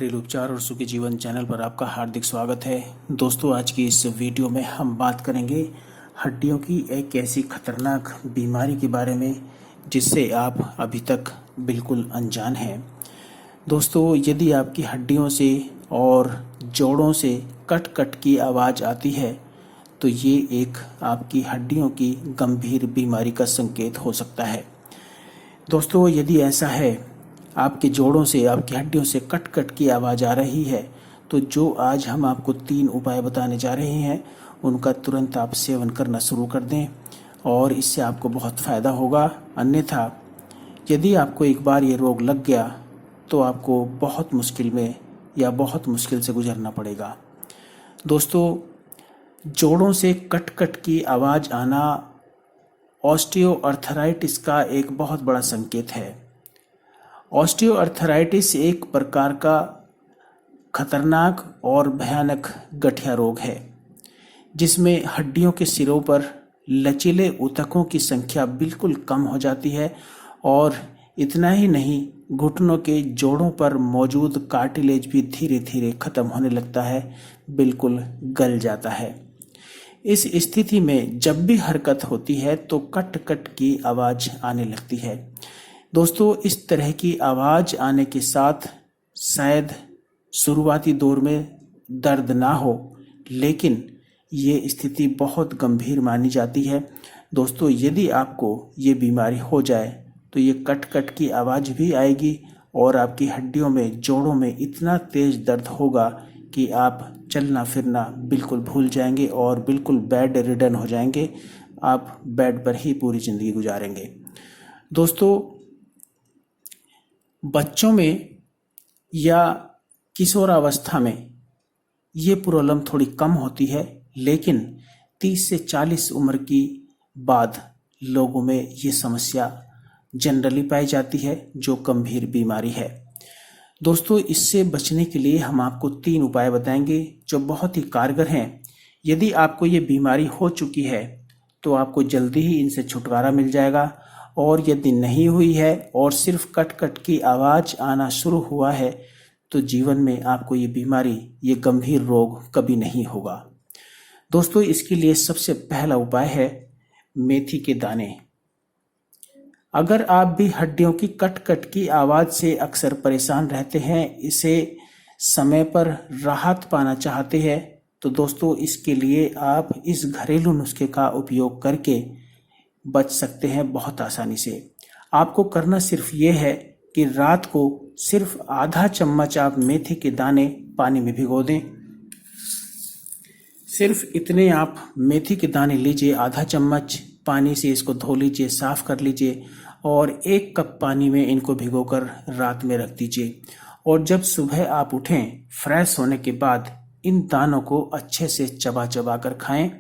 घरेलू उपचार और सुखी जीवन चैनल पर आपका हार्दिक स्वागत है। दोस्तों, आज की इस वीडियो में हम बात करेंगे हड्डियों की एक ऐसी खतरनाक बीमारी के बारे में जिससे आप अभी तक बिल्कुल अनजान हैं। दोस्तों, यदि आपकी हड्डियों से और जोड़ों से कट कट की आवाज़ आती है तो ये एक आपकी हड्डियों की गंभीर बीमारी का संकेत हो सकता है। दोस्तों, यदि ऐसा है, आपके जोड़ों से, आपकी हड्डियों से कट कट की आवाज़ आ रही है, तो जो आज हम आपको 3 उपाय बताने जा रहे हैं उनका तुरंत आप सेवन करना शुरू कर दें और इससे आपको बहुत फ़ायदा होगा। अन्यथा यदि आपको एक बार ये रोग लग गया तो आपको बहुत मुश्किल में या बहुत मुश्किल से गुजरना पड़ेगा। दोस्तों, जोड़ों से कट कट की आवाज़ आना ऑस्टियोआर्थराइटिस का एक बहुत बड़ा संकेत है। ऑस्टियोआर्थराइटिस एक प्रकार का खतरनाक और भयानक गठिया रोग है जिसमें हड्डियों के सिरों पर लचीले ऊतकों की संख्या बिल्कुल कम हो जाती है और इतना ही नहीं, घुटनों के जोड़ों पर मौजूद कार्टिलेज भी धीरे धीरे खत्म होने लगता है, बिल्कुल गल जाता है। इस स्थिति में जब भी हरकत होती है तो कट कट की आवाज़ आने लगती है। दोस्तों, इस तरह की आवाज़ आने के साथ शायद शुरुआती दौर में दर्द ना हो, लेकिन ये स्थिति बहुत गंभीर मानी जाती है। दोस्तों, यदि आपको ये बीमारी हो जाए तो ये कट कट की आवाज़ भी आएगी और आपकी हड्डियों में, जोड़ों में इतना तेज़ दर्द होगा कि आप चलना फिरना बिल्कुल भूल जाएंगे और बिल्कुल बेड रिडन हो जाएंगे। आप बेड पर ही पूरी ज़िंदगी गुजारेंगे। दोस्तों, बच्चों में या किशोरावस्था में ये प्रॉब्लम थोड़ी कम होती है, लेकिन 30 से 40 उम्र की बाद लोगों में ये समस्या जनरली पाई जाती है, जो गंभीर बीमारी है। दोस्तों, इससे बचने के लिए हम आपको 3 उपाय बताएंगे जो बहुत ही कारगर हैं। यदि आपको ये बीमारी हो चुकी है तो आपको जल्दी ही इनसे छुटकारा मिल जाएगा, और यदि नहीं हुई है और सिर्फ कट कट की आवाज़ आना शुरू हुआ है तो जीवन में आपको ये बीमारी, ये गंभीर रोग कभी नहीं होगा। दोस्तों, इसके लिए सबसे पहला उपाय है मेथी के दाने। अगर आप भी हड्डियों की कट कट की आवाज़ से अक्सर परेशान रहते हैं, इसे समय पर राहत पाना चाहते हैं, तो दोस्तों इसके लिए आप इस घरेलू नुस्खे का उपयोग करके बच सकते हैं बहुत आसानी से। आपको करना सिर्फ ये है कि रात को सिर्फ आधा चम्मच आप मेथी के दाने पानी में भिगो दें। सिर्फ इतने आप मेथी के दाने लीजिए, आधा चम्मच पानी से इसको धो लीजिए, साफ कर लीजिए और 1 कप पानी में इनको भिगोकर रात में रख दीजिए। और जब सुबह आप उठें, फ्रेश होने के बाद इन दानों को अच्छे से चबा चबा कर खाएं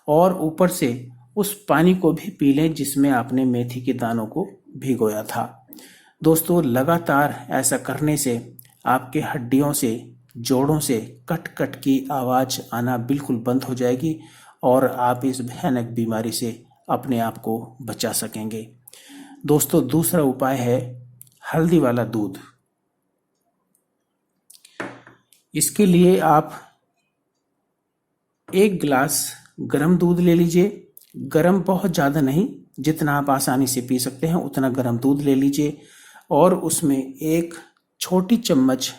और ऊपर से उस पानी को भी पी लें जिसमें आपने मेथी के दानों को भिगोया था। दोस्तों, लगातार ऐसा करने से आपके हड्डियों से, जोड़ों से कट कट की आवाज़ आना बिल्कुल बंद हो जाएगी और आप इस भयानक बीमारी से अपने आप को बचा सकेंगे। दोस्तों, दूसरा उपाय है हल्दी वाला दूध। इसके लिए आप 1 गिलास गर्म दूध ले लीजिए। गरम बहुत ज़्यादा नहीं, जितना आप आसानी से पी सकते हैं उतना गरम दूध ले लीजिए और उसमें 1 छोटी चम्मच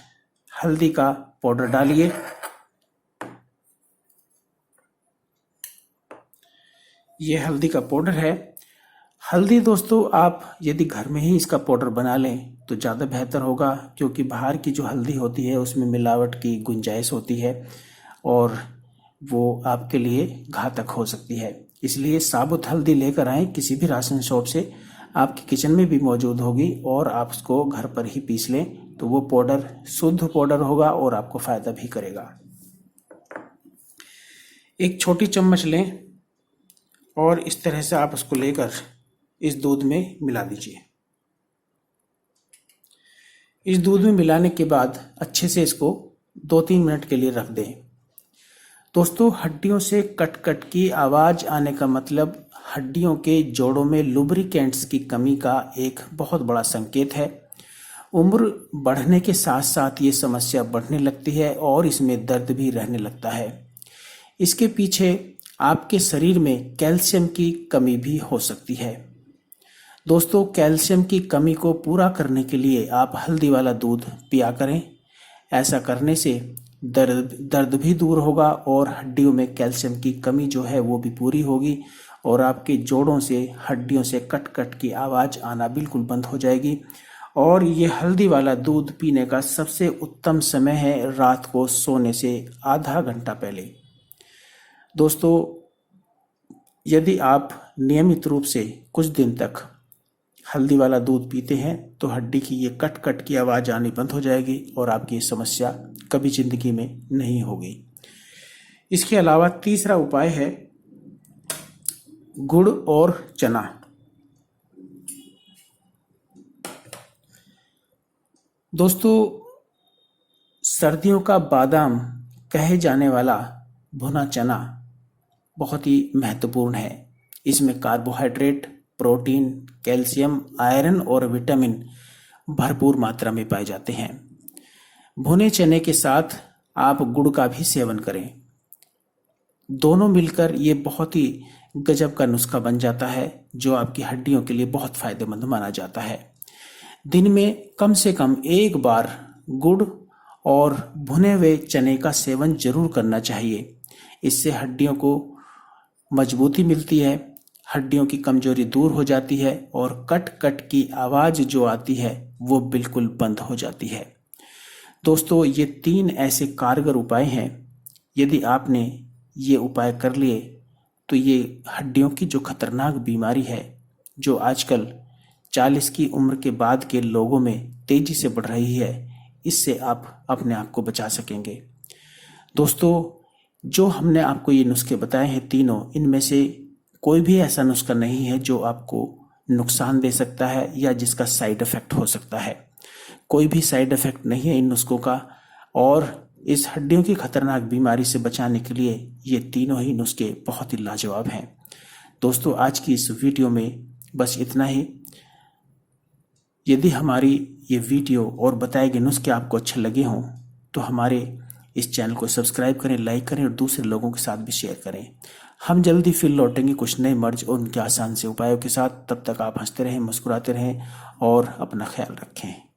हल्दी का पाउडर डालिए। ये हल्दी का पाउडर है। हल्दी दोस्तों, आप यदि घर में ही इसका पाउडर बना लें तो ज़्यादा बेहतर होगा, क्योंकि बाहर की जो हल्दी होती है उसमें मिलावट की गुंजाइश होती है और वो आपके लिए घातक हो सकती है। इसलिए साबुत हल्दी लेकर आएँ किसी भी राशन शॉप से, आपके किचन में भी मौजूद होगी और आप उसको घर पर ही पीस लें तो वो पाउडर शुद्ध पाउडर होगा और आपको फ़ायदा भी करेगा। 1 छोटी चम्मच लें और इस तरह से आप उसको लेकर इस दूध में मिला दीजिए। इस दूध में मिलाने के बाद अच्छे से इसको 2-3 मिनट के लिए रख दें। दोस्तों, हड्डियों से कट कट की आवाज़ आने का मतलब हड्डियों के जोड़ों में लुब्रिकेंट्स की कमी का एक बहुत बड़ा संकेत है उम्र बढ़ने के साथ साथ ये समस्या बढ़ने लगती है और इसमें दर्द भी रहने लगता है। इसके पीछे आपके शरीर में कैल्शियम की कमी भी हो सकती है। दोस्तों, कैल्शियम की कमी को पूरा करने के लिए आप हल्दी वाला दूध पिया करें। ऐसा करने से दर्द भी दूर होगा और हड्डियों में कैल्शियम की कमी जो है वो भी पूरी होगी और आपके जोड़ों से, हड्डियों से कट कट की आवाज़ आना बिल्कुल बंद हो जाएगी। और ये हल्दी वाला दूध पीने का सबसे उत्तम समय है रात को सोने से आधा घंटा पहले। दोस्तों, यदि आप नियमित रूप से कुछ दिन तक हल्दी वाला दूध पीते हैं तो हड्डी की ये कट कट की आवाज़ आनी बंद हो जाएगी और आपकी ये समस्या कभी ज़िंदगी में नहीं होगी। इसके अलावा तीसरा उपाय है गुड़ और चना। दोस्तों, सर्दियों का बादाम कहे जाने वाला भुना चना बहुत ही महत्वपूर्ण है। इसमें कार्बोहाइड्रेट, प्रोटीन, कैल्शियम, आयरन और विटामिन भरपूर मात्रा में पाए जाते हैं। भुने चने के साथ आप गुड़ का भी सेवन करें। दोनों मिलकर ये बहुत ही गजब का नुस्खा बन जाता है जो आपकी हड्डियों के लिए बहुत फायदेमंद माना जाता है। दिन में कम से कम एक बार गुड़ और भुने हुए चने का सेवन जरूर करना चाहिए। इससे हड्डियों को मजबूती मिलती है, हड्डियों की कमजोरी दूर हो जाती है और कट कट की आवाज़ जो आती है वो बिल्कुल बंद हो जाती है। दोस्तों, ये 3 ऐसे कारगर उपाय हैं। यदि आपने ये उपाय कर लिए तो ये हड्डियों की जो खतरनाक बीमारी है जो आजकल 40 की उम्र के बाद के लोगों में तेजी से बढ़ रही है, इससे आप अपने आप को बचा सकेंगे। दोस्तों, जो हमने आपको ये नुस्खे बताए हैं तीनों, इनमें से कोई भी ऐसा नुस्खा नहीं है जो आपको नुकसान दे सकता है या जिसका साइड इफेक्ट हो सकता है। कोई भी साइड इफेक्ट नहीं है इन नुस्खों का और इस हड्डियों की खतरनाक बीमारी से बचाने के लिए ये तीनों ही नुस्खे बहुत ही लाजवाब हैं। दोस्तों, आज की इस वीडियो में बस इतना ही। यदि हमारी ये वीडियो और बताए गए नुस्खे आपको अच्छे लगे हों तो हमारे इस चैनल को सब्सक्राइब करें, लाइक करें और दूसरे लोगों के साथ भी शेयर करें। हम जल्दी फिर लौटेंगे कुछ नए मर्ज और उनके आसान से उपायों के साथ। तब तक आप हंसते रहें, मुस्कुराते रहें और अपना ख्याल रखें।